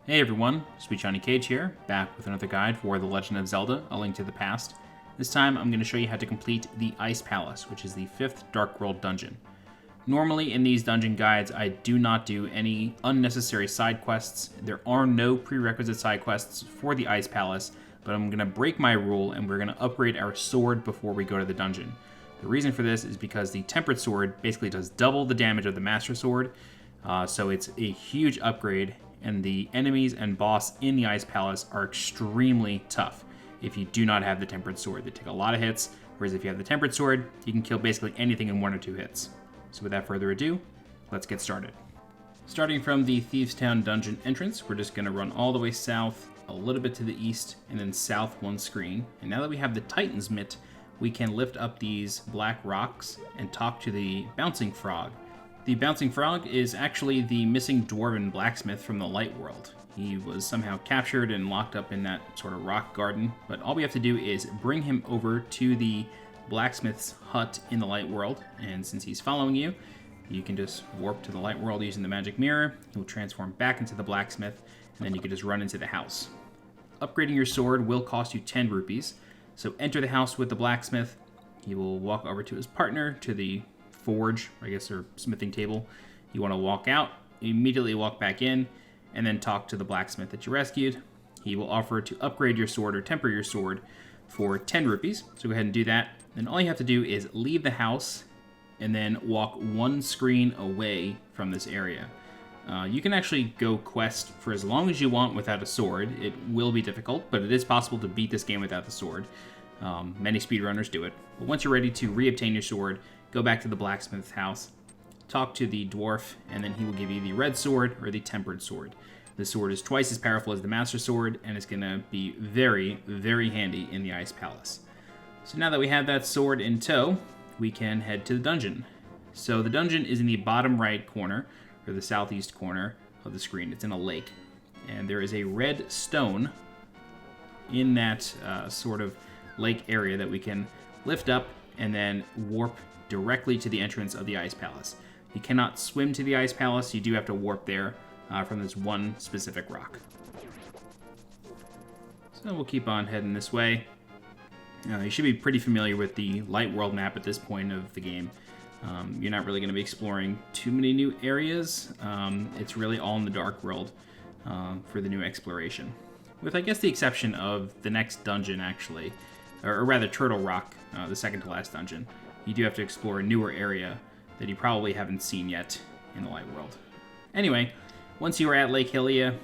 Hey everyone, SweetJohnnyCage here, back with another guide for The Legend of Zelda: A Link to the Past. This time I'm going to show you how to complete the Ice Palace, which is the 5th Dark World dungeon. Normally in these dungeon guides I do not do any unnecessary side quests. There are no prerequisite side quests for the Ice Palace, but I'm going to break my rule and we're going to upgrade our sword before we go to the dungeon. The reason for this is because the Tempered Sword basically does double the damage of the Master Sword, so it's a huge upgrade. And the enemies and boss in the Ice Palace are extremely tough if you do not have the Tempered Sword. They take a lot of hits, whereas if you have the Tempered Sword, you can kill basically anything in 1 or 2 hits. So without further ado, let's get started. Starting from the Thieves' Town dungeon entrance, we're just going to run all the way south, a little bit to the east, and then south 1 screen. And now that we have the Titan's Mitt, we can lift up these black rocks and talk to the Bouncing Frog. The Bouncing Frog is actually the missing dwarven blacksmith from the Light World. He was somehow captured and locked up in that sort of rock garden, but all we have to do is bring him over to the blacksmith's hut in the Light World, and since he's following you, you can just warp to the Light World using the magic mirror. He'll transform back into the blacksmith, and then you can just run into the house. Upgrading your sword will cost you 10 rupees, so enter the house with the blacksmith. He will walk over to his partner, to the forge, I guess, or smithing table. You want to walk out, immediately walk back in, and then talk to the blacksmith that you rescued. He will offer to upgrade your sword or temper your sword for 10 rupees. So go ahead and do that. Then all you have to do is leave the house and then walk 1 screen away from this area. You can actually go quest for as long as you want without a sword. It will be difficult, but it is possible to beat this game without the sword. Many speedrunners do it. But once you're ready to re-obtain your sword, go back to the blacksmith's house, talk to the dwarf, and then he will give you the red sword or the tempered sword. The sword is twice as powerful as the master sword, and it's going to be very, very handy in the Ice Palace. So now that we have that sword in tow, we can head to the dungeon. So the dungeon is in the bottom right corner, or the southeast corner of the screen. It's in a lake, and there is a red stone in that sort of lake area that we can lift up and then warp directly to the entrance of the Ice Palace. You cannot swim to the Ice Palace, you do have to warp there from this one specific rock. So we'll keep on heading this way. You should be pretty familiar with the Light World map at this point of the game. You're not really going to be exploring too many new areas. It's really all in the Dark World for the new exploration. With, I guess, the exception of the next dungeon, actually, or rather Turtle Rock, the second to last dungeon. You do have to explore a newer area that you probably haven't seen yet in the Light World. Anyway, once you are at Lake Hylia,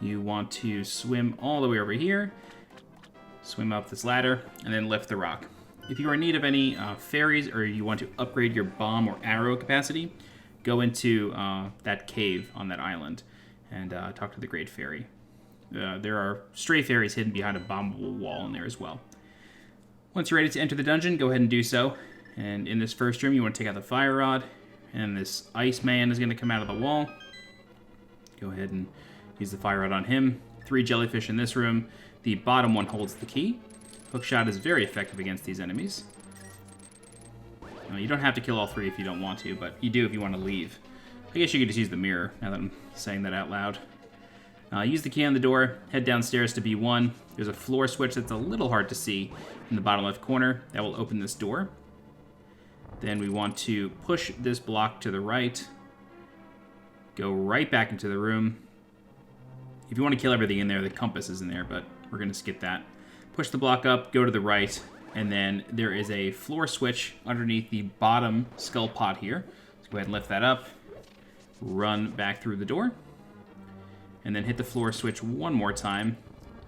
you want to swim all the way over here, swim up this ladder, and then lift the rock. If you are in need of any fairies or you want to upgrade your bomb or arrow capacity, go into that cave on that island and talk to the Great Fairy. There are stray fairies hidden behind a bombable wall in there as well. Once you're ready to enter the dungeon, go ahead and do so. And in this first room, you want to take out the fire rod, and this ice man is going to come out of the wall. Go ahead and use the fire rod on him. 3 jellyfish in this room. The bottom one holds the key. Hookshot is very effective against these enemies. You don't have to kill all 3 if you don't want to, but you do if you want to leave. I guess you could just use the mirror, now that I'm saying that out loud. Use the key on the door, head downstairs to B1. There's a floor switch that's a little hard to see in the bottom left corner. That will open this door. Then we want to push this block to the right, go right back into the room. If you want to kill everything in there, the compass is in there, but we're going to skip that. Push the block up, go to the right, and then there is a floor switch underneath the bottom skull pot here. So go ahead and lift that up, run back through the door, and then hit the floor switch one more time,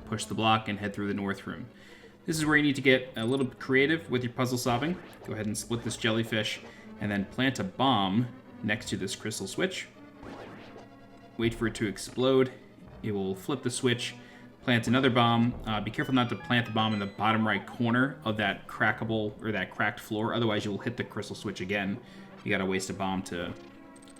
push the block, and head through the north room. This is where you need to get a little bit creative with your puzzle solving. Go ahead and split this jellyfish, and then plant a bomb next to this crystal switch. Wait for it to explode. It will flip the switch, plant another bomb. Be careful not to plant the bomb in the bottom right corner of that crackable, or that cracked floor, otherwise you'll hit the crystal switch again. You gotta waste a bomb to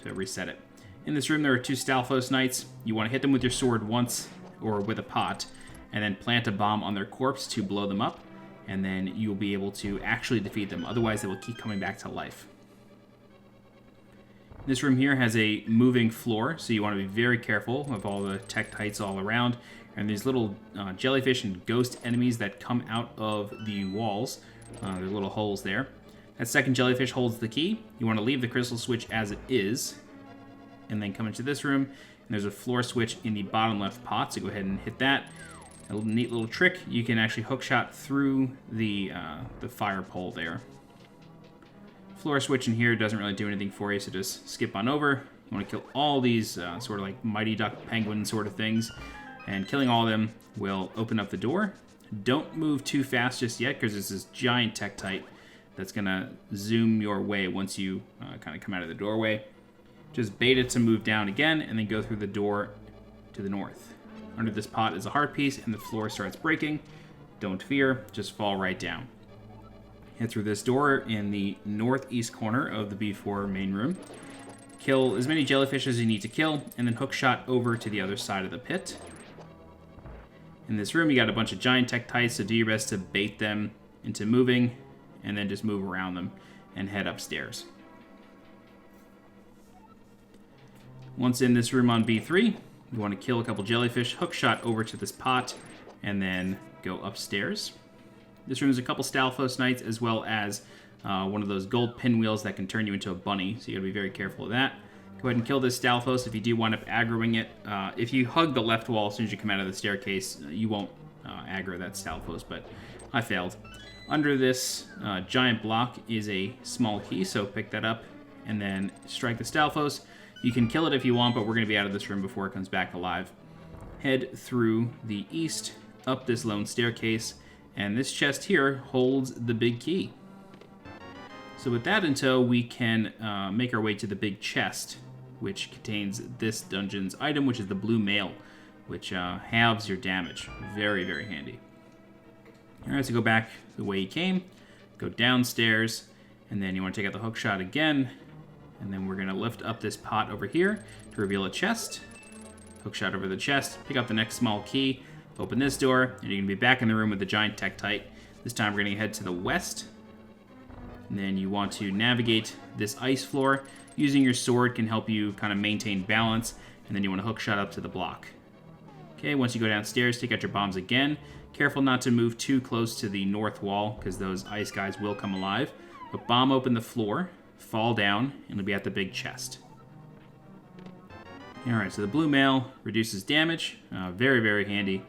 reset it. In this room there are 2 Stalfos Knights. You want to hit them with your sword once, or with a pot, and then plant a bomb on their corpse to blow them up, and then you'll be able to actually defeat them. Otherwise, they will keep coming back to life. This room here has a moving floor, so you want to be very careful of all the tektites all around. And these little jellyfish and ghost enemies that come out of the walls. There's little holes there. That second jellyfish holds the key. You want to leave the crystal switch as it is, and then come into this room. And there's a floor switch in the bottom left pot, so go ahead and hit that. A neat little trick, you can actually hookshot through the fire pole there. Floor switch in here doesn't really do anything for you, so just skip on over. You want to kill all these sort of like Mighty Duck penguin sort of things, and killing all of them will open up the door. Don't move too fast just yet, because there's this giant tektite that's going to zoom your way once you kind of come out of the doorway. Just bait it to move down again, and then go through the door to the north. Under this pot is a heart piece, and the floor starts breaking. Don't fear, just fall right down. Head through this door in the northeast corner of the B4 main room. Kill as many jellyfish as you need to kill, and then hookshot over to the other side of the pit. In this room, you got a bunch of giant tektites, so do your best to bait them into moving, and then just move around them and head upstairs. Once in this room on B3, you want to kill a couple jellyfish, hookshot over to this pot, and then go upstairs. This room has a couple Stalfos Knights, as well as one of those gold pinwheels that can turn you into a bunny, so you gotta be very careful of that. Go ahead and kill this Stalfos if you do wind up aggroing it. If you hug the left wall as soon as you come out of the staircase, you won't aggro that Stalfos, but I failed. Under this giant block is a small key, so pick that up and then strike the Stalfos. You can kill it if you want, but we're going to be out of this room before it comes back alive. Head through the east, up this lone staircase, and this chest here holds the big key. So with that in tow, we can make our way to the big chest, which contains this dungeon's item, which is the blue mail, which halves your damage. Very, very handy. Alright, so go back the way you came, go downstairs, and then you want to take out the hook shot again, and then we're going to lift up this pot over here to reveal a chest. Hook shot over the chest, pick up the next small key, open this door, and you're going to be back in the room with the giant tektite. This time we're going to head to the west, and then you want to navigate this ice floor. Using your sword can help you kind of maintain balance, and then you want to hook shot up to the block. Okay, once you go downstairs, take out your bombs again. Careful not to move too close to the north wall, because those ice guys will come alive. But bomb open the floor, fall down, and it'll be at the big chest. Alright, so the blue mail reduces damage. Very, very handy.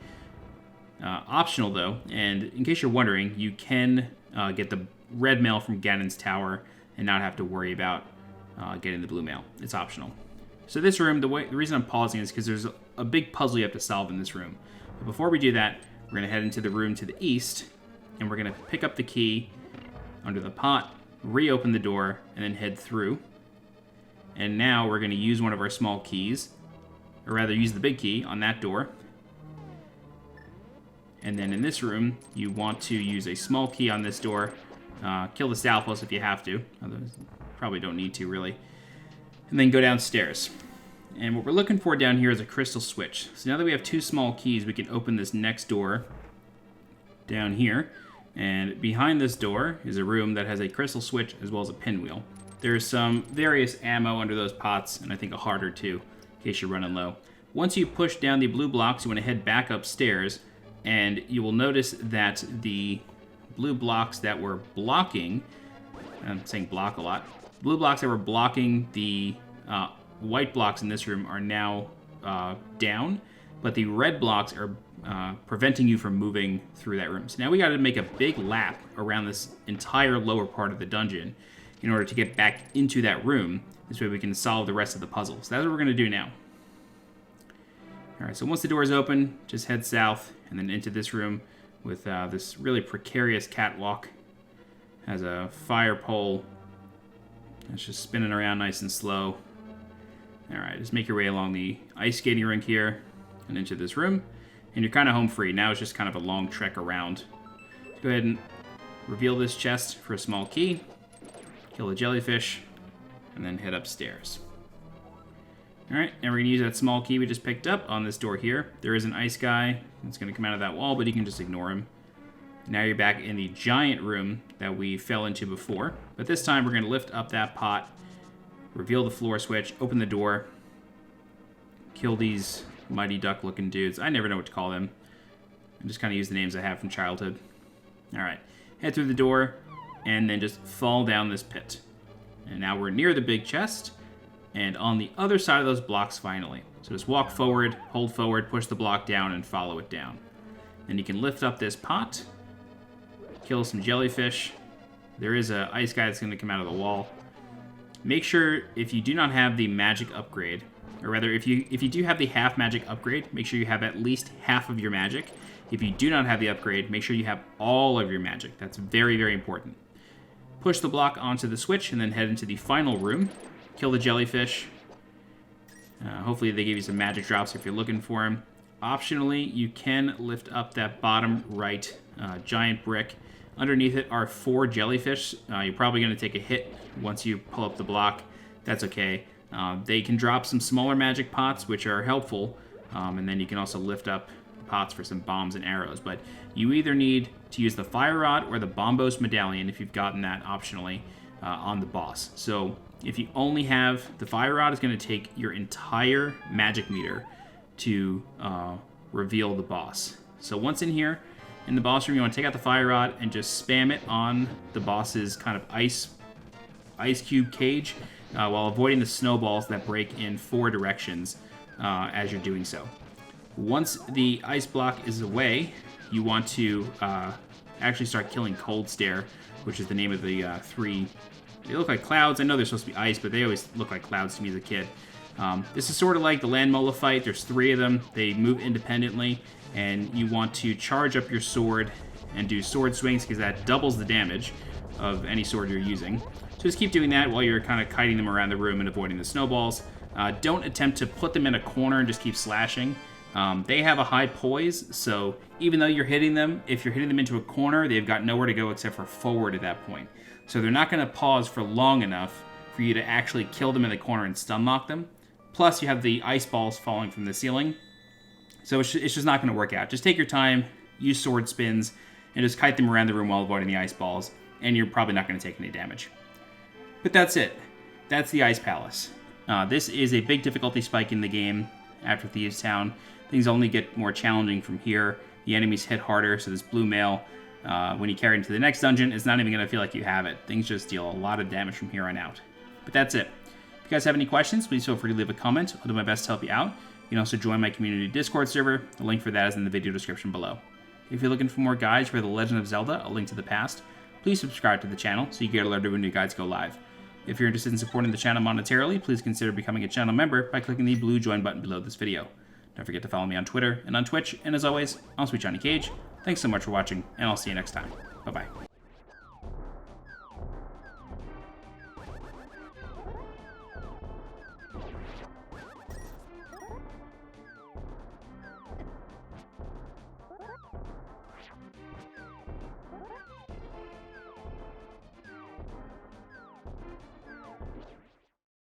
Optional, though, and in case you're wondering, you can get the red mail from Ganon's Tower and not have to worry about getting the blue mail. It's optional. So this room, the reason I'm pausing is because there's a big puzzle you have to solve in this room. But before we do that, we're going to head into the room to the east, and we're going to pick up the key under the pot, reopen the door, and then head through. And now we're going to use one of our small keys, or rather use the big key on that door. And then in this room, you want to use a small key on this door. Kill the Stalfos if you have to. Others probably don't need to, really. And then go downstairs. And what we're looking for down here is a crystal switch. So now that we have two small keys, we can open this next door down here. And behind this door is a room that has a crystal switch as well as a pinwheel. There's some various ammo under those pots, and I think a heart or two, in case you're running low. Once you push down the blue blocks, you want to head back upstairs, and you will notice that the blue blocks that were blocking, I'm saying block a lot, blue blocks that were blocking the white blocks in this room are now down, but the red blocks are preventing you from moving through that room. So now we got to make a big lap around this entire lower part of the dungeon in order to get back into that room. This way we can solve the rest of the puzzle. So that's what we're going to do now. Alright, so once the door is open, just head south and then into this room with this really precarious catwalk. Has a fire pole that's just spinning around nice and slow. Alright, just make your way along the ice skating rink here and into this room. And you're kind of home free. Now it's just kind of a long trek around. Go ahead and reveal this chest for a small key. Kill the jellyfish. And then head upstairs. Alright, and we're going to use that small key we just picked up on this door here. There is an ice guy that's going to come out of that wall, but you can just ignore him. Now you're back in the giant room that we fell into before. But this time we're going to lift up that pot reveal the floor switch, open the door, kill these Mighty Duck looking dudes. I never know what to call them. I just kind of use the names I have from childhood. Alright, head through the door, and then just fall down this pit. And now we're near the big chest, and on the other side of those blocks finally. So just walk forward, hold forward, push the block down, and follow it down. Then you can lift up this pot, kill some jellyfish. There is an ice guy that's going to come out of the wall. Make sure if you do not have the magic upgrade, or rather if you do have the half magic upgrade, make sure you have at least half of your magic. If you do not have the upgrade, make sure you have all of your magic. That's very, very important. Push the block onto the switch and then head into the final room. Kill the jellyfish. Hopefully they give you some magic drops if you're looking for them. Optionally, you can lift up that bottom right giant brick. Underneath it are 4 jellyfish. You're probably going to take a hit once you pull up the block. That's okay. They can drop some smaller magic pots, which are helpful. And then you can also lift up pots for some bombs and arrows. But you either need to use the fire rod or the bombos medallion if you've gotten that optionally on the boss. So if you only have the fire rod, it's going to take your entire magic meter to reveal the boss. So once in here, in the boss room, you want to take out the fire rod and just spam it on the boss's kind of ice cube cage while avoiding the snowballs that break in 4 directions as you're doing so. Once the ice block is away, you want to actually start killing Cold Stare, which is the name of the 3. They look like clouds. I know they're supposed to be ice, but they always look like clouds to me as a kid. This is sort of like the Land Mola fight. There's 3 of them. They move independently, and you want to charge up your sword and do sword swings because that doubles the damage of any sword you're using. So just keep doing that while you're kind of kiting them around the room and avoiding the snowballs. Don't attempt to put them in a corner and just keep slashing. They have a high poise, so even though you're hitting them, if you're hitting them into a corner, they've got nowhere to go except for forward at that point. So they're not going to pause for long enough for you to actually kill them in the corner and stun lock them. Plus, you have the ice balls falling from the ceiling. So it's just not going to work out. Just take your time, use sword spins, and just kite them around the room while avoiding the ice balls, and you're probably not going to take any damage. But that's it. That's the Ice Palace. This is a big difficulty spike in the game after Thieves Town. Things only get more challenging from here. The enemies hit harder, so this blue mail, when you carry it into the next dungeon, it's not even going to feel like you have it. Things just deal a lot of damage from here on out. But that's it. If you guys have any questions, please feel free to leave a comment. I'll do my best to help you out. You can also join my community Discord server. The link for that is in the video description below. If you're looking for more guides for The Legend of Zelda, A Link to the Past, please subscribe to the channel so you get alerted when new guides go live. If you're interested in supporting the channel monetarily, please consider becoming a channel member by clicking the blue join button below this video. Don't forget to follow me on Twitter and on Twitch, and as always, I'm SweetJohnnyCage. Thanks so much for watching, and I'll see you next time. Bye-bye.